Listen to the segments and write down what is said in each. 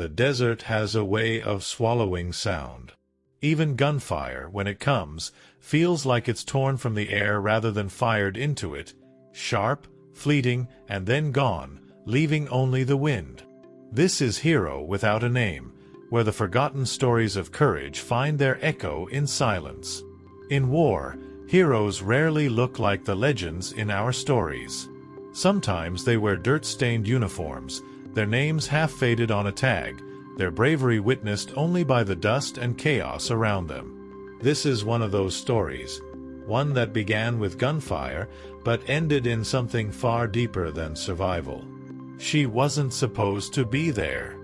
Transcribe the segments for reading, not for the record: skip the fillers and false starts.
The desert has a way of swallowing sound. Even gunfire, when it comes, feels like it's torn from the air rather than fired into it, sharp, fleeting, and then gone, leaving only the wind. This is Hero Without a Name, where the forgotten stories of courage find their echo in silence. In war, heroes rarely look like the legends in our stories. Sometimes they wear dirt-stained uniforms, their names half-faded on a tag, their bravery witnessed only by the dust and chaos around them. This is one of those stories, one that began with gunfire but ended in something far deeper than survival. She wasn't supposed to be there.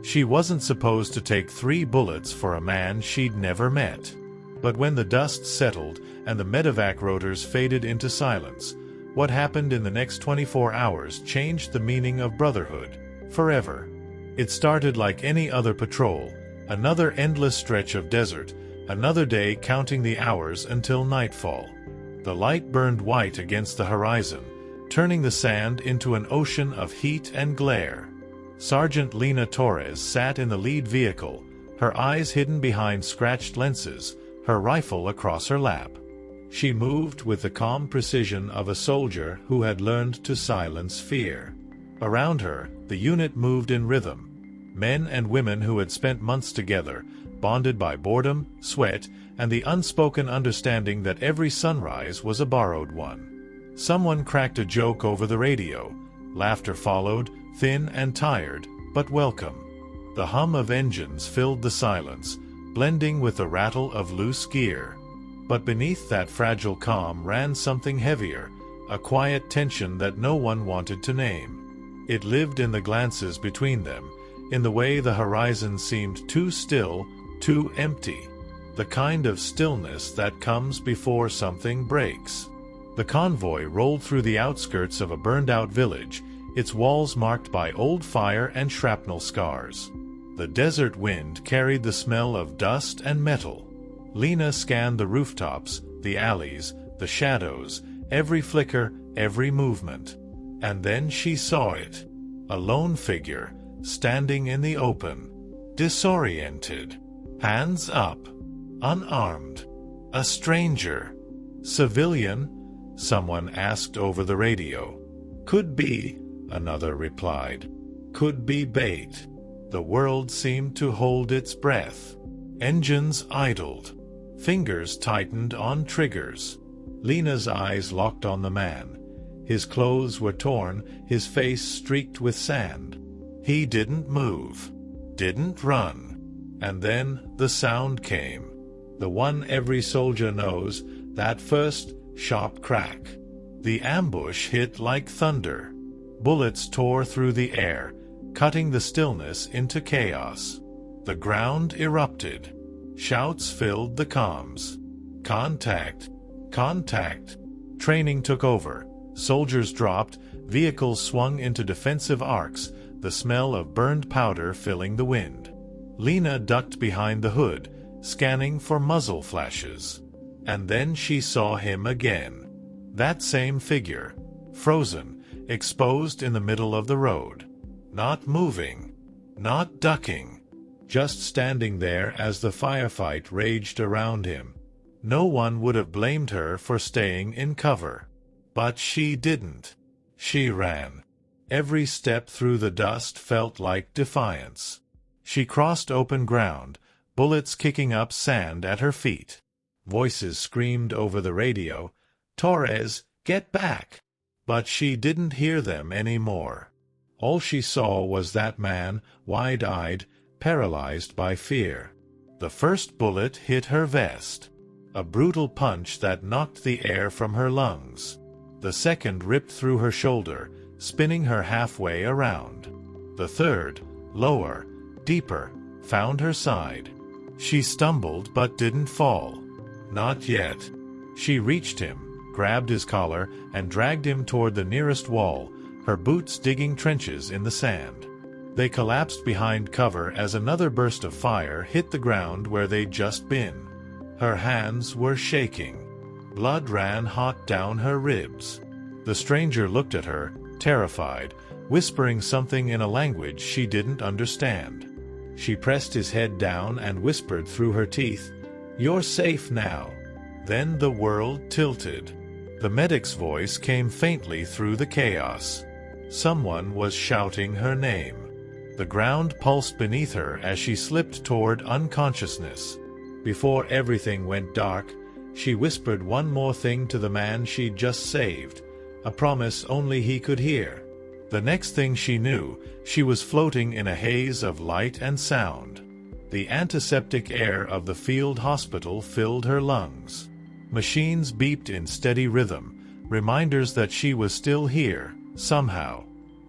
She wasn't supposed to take 3 bullets for a man she'd never met. But when the dust settled and the medevac rotors faded into silence, what happened in the next 24 hours changed the meaning of brotherhood forever. It started like any other patrol, another endless stretch of desert, another day counting the hours until nightfall. The light burned white against the horizon, turning the sand into an ocean of heat and glare. Sergeant Lena Torres sat in the lead vehicle, her eyes hidden behind scratched lenses, her rifle across her lap. She moved with the calm precision of a soldier who had learned to silence fear. Around her, the unit moved in rhythm. Men and women who had spent months together, bonded by boredom, sweat, and the unspoken understanding that every sunrise was a borrowed one. Someone cracked a joke over the radio. Laughter followed, thin and tired, but welcome. The hum of engines filled the silence, blending with the rattle of loose gear. But beneath that fragile calm ran something heavier, a quiet tension that no one wanted to name. It lived in the glances between them, in the way the horizon seemed too still, too empty. The kind of stillness that comes before something breaks. The convoy rolled through the outskirts of a burned-out village, its walls marked by old fire and shrapnel scars. The desert wind carried the smell of dust and metal. Lena scanned the rooftops, the alleys, the shadows, every flicker, every movement. And then she saw it. A lone figure, standing in the open, disoriented, hands up, unarmed. A stranger. Civilian? Someone asked over the radio. Could be, another replied. Could be bait. The world seemed to hold its breath. Engines idled. Fingers tightened on triggers. Lena's eyes locked on the man. His clothes were torn, his face streaked with sand. He didn't move. Didn't run. And then the sound came. The one every soldier knows, that first sharp crack. The ambush hit like thunder. Bullets tore through the air, cutting the stillness into chaos. The ground erupted. Shouts filled the comms. Contact! Contact! Training took over. Soldiers dropped, vehicles swung into defensive arcs, the smell of burned powder filling the wind. Lena ducked behind the hood, scanning for muzzle flashes. And then she saw him again. That same figure, frozen, exposed in the middle of the road. Not moving. Not ducking. Just standing there as the firefight raged around him. No one would have blamed her for staying in cover. But she didn't. She ran. Every step through the dust felt like defiance. She crossed open ground, bullets kicking up sand at her feet. Voices screamed over the radio, "Torres, get back!" But she didn't hear them anymore. All she saw was that man, wide-eyed, paralyzed by fear. The first bullet hit her vest. A brutal punch that knocked the air from her lungs. The second ripped through her shoulder, spinning her halfway around. The third, lower, deeper, found her side. She stumbled but didn't fall. Not yet. She reached him, grabbed his collar, and dragged him toward the nearest wall, her boots digging trenches in the sand. They collapsed behind cover as another burst of fire hit the ground where they'd just been. Her hands were shaking. Blood ran hot down her ribs. The stranger looked at her, terrified, whispering something in a language she didn't understand. She pressed his head down and whispered through her teeth, "You're safe now." Then the world tilted. The medic's voice came faintly through the chaos. Someone was shouting her name. The ground pulsed beneath her as she slipped toward unconsciousness. Before everything went dark, she whispered one more thing to the man she'd just saved, a promise only he could hear. The next thing she knew, she was floating in a haze of light and sound. The antiseptic air of the field hospital filled her lungs. Machines beeped in steady rhythm, reminders that she was still here, somehow.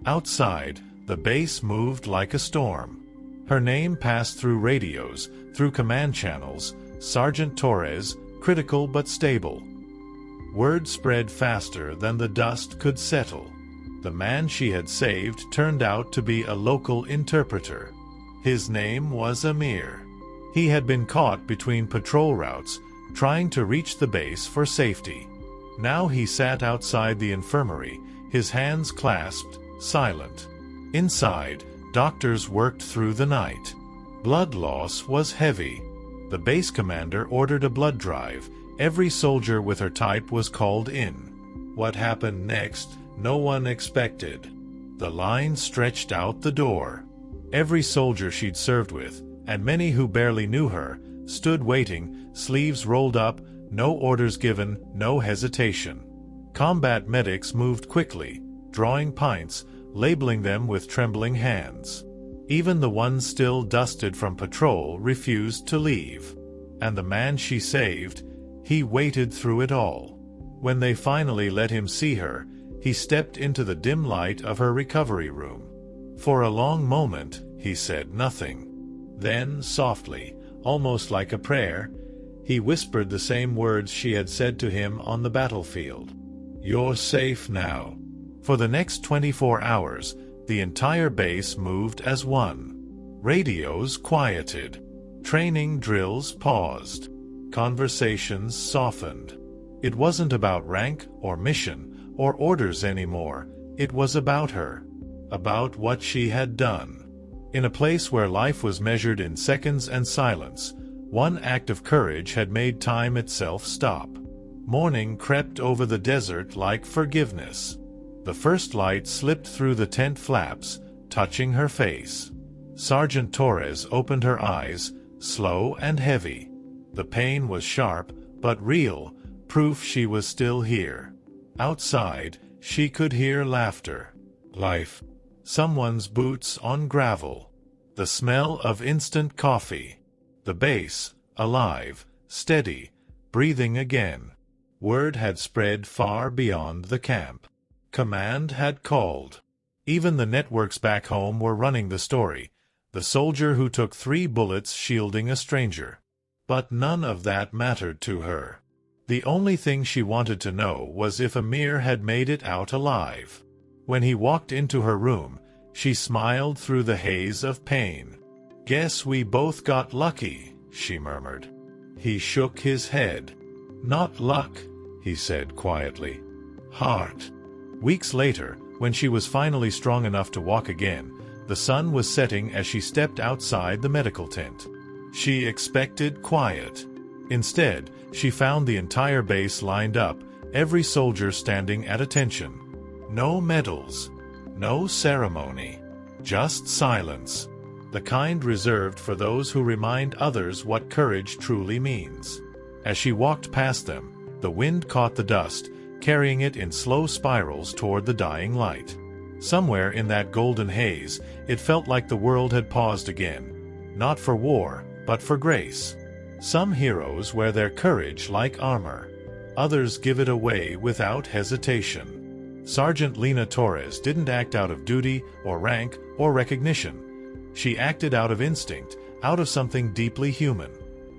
Outside, the base moved like a storm. Her name passed through radios, through command channels, Sergeant Torres, critical but stable. Word spread faster than the dust could settle. The man she had saved turned out to be a local interpreter. His name was Amir. He had been caught between patrol routes, trying to reach the base for safety. Now he sat outside the infirmary, his hands clasped, silent. Inside, doctors worked through the night. Blood loss was heavy. The base commander ordered a blood drive. Every soldier with her type was called in. What happened next, no one expected. The line stretched out the door. Every soldier she'd served with, and many who barely knew her, stood waiting, sleeves rolled up, no orders given, no hesitation. Combat medics moved quickly, drawing pints, labeling them with trembling hands. Even the ones still dusted from patrol refused to leave. And the man she saved, he waited through it all. When they finally let him see her, he stepped into the dim light of her recovery room. For a long moment, he said nothing. Then, softly, almost like a prayer, he whispered the same words she had said to him on the battlefield. "You're safe now." For the next 24 hours, the entire base moved as one. Radios quieted. Training drills paused. Conversations softened. It wasn't about rank or mission or orders anymore. It was about her. About what she had done. In a place where life was measured in seconds and silence, one act of courage had made time itself stop. Morning crept over the desert like forgiveness. The first light slipped through the tent flaps, touching her face. Sergeant Torres opened her eyes, slow and heavy. The pain was sharp, but real, proof she was still here. Outside, she could hear laughter. Life. Someone's boots on gravel. The smell of instant coffee. The base, alive, steady, breathing again. Word had spread far beyond the camp. Command had called. Even the networks back home were running the story. The soldier who took 3 bullets shielding a stranger. But none of that mattered to her. The only thing she wanted to know was if Amir had made it out alive. When he walked into her room, she smiled through the haze of pain. "Guess we both got lucky," she murmured. He shook his head. "Not luck," he said quietly. "Heart." Weeks later, when she was finally strong enough to walk again, the sun was setting as she stepped outside the medical tent. She expected quiet. Instead, she found the entire base lined up, every soldier standing at attention. No medals. No ceremony. Just silence. The kind reserved for those who remind others what courage truly means. As she walked past them, the wind caught the dust, carrying it in slow spirals toward the dying light. Somewhere in that golden haze, it felt like the world had paused again. Not for war, but for grace. Some heroes wear their courage like armor. Others give it away without hesitation. Sergeant Lena Torres didn't act out of duty or rank or recognition. She acted out of instinct, out of something deeply human.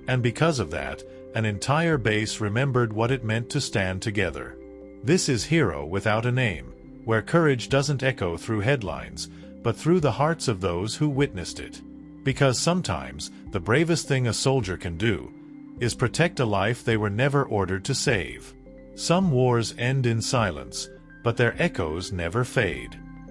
And because of that, an entire base remembered what it meant to stand together. This is Hero Without a Name, where courage doesn't echo through headlines, but through the hearts of those who witnessed it. Because sometimes, the bravest thing a soldier can do is protect a life they were never ordered to save. Some wars end in silence, but their echoes never fade.